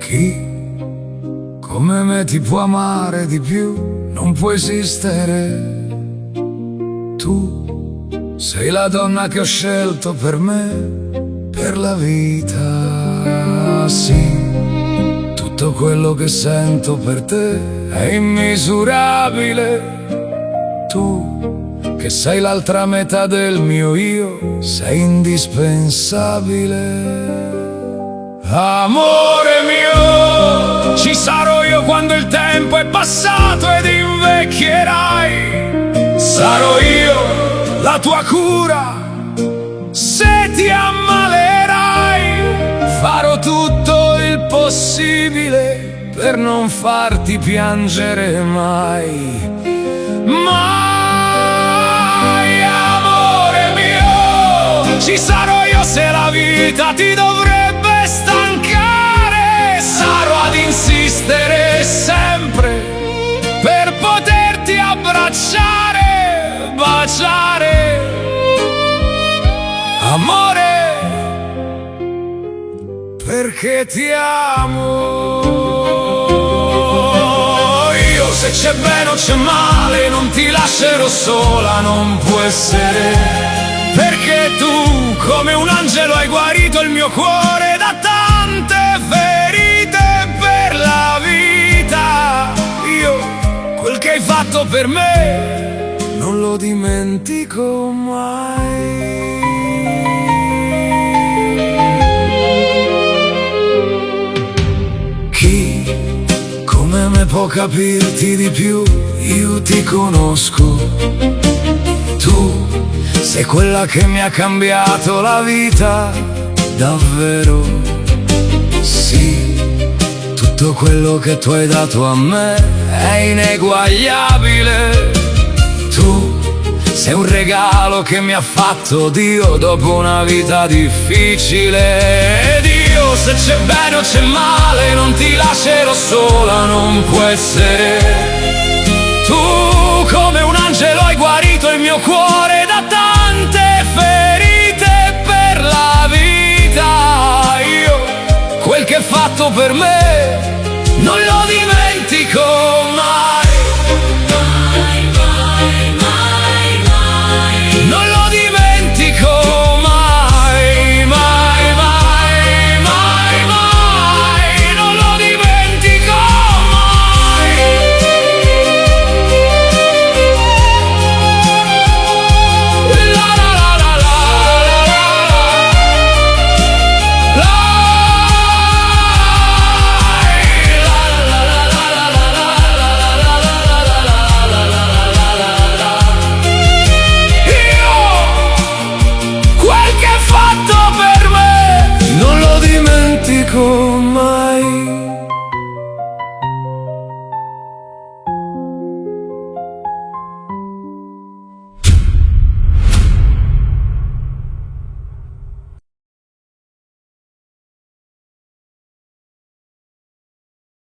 Chi come me ti può amare di più? Non può esistere. Tu sei la donna che ho scelto per me, per la vita, sì. Tutto quello che sento per te è immisurabile. Tu, che sei l'altra metà del mio io, sei indispensabile. Amore mio, ci sarò io quando il tempo è passato ed invecchierai. Sarò io la tua cura se ti ammalerai. Farò tutto il possibile per non farti piangere mai. Mai, amore mio, ci sarò io se la vita ti dovrebbe stancare. Sarò ad insistere sempre per poterti abbracciare, baciare. Amore, perché ti amo. Io se c'è bene o c'è male non ti lascerò sola, non può essere. Perché tu come un angelo hai guarito il mio cuore da tante ferite per la vita. Io quel che hai fatto per me non lo dimentico mai. Chi come me può capirti di più? Io ti conosco. Tu sei quella che mi ha cambiato la vita, davvero. Sì, tutto quello che tu hai dato a me è ineguagliabile. Tu sei un regalo che mi ha fatto Dio dopo una vita difficile. Ed io se c'è bene o c'è male non ti lascerò sola, non può essere. Tu come un angelo hai guarito il mio cuore da tante ferite per la vita. Io quel che hai fatto per me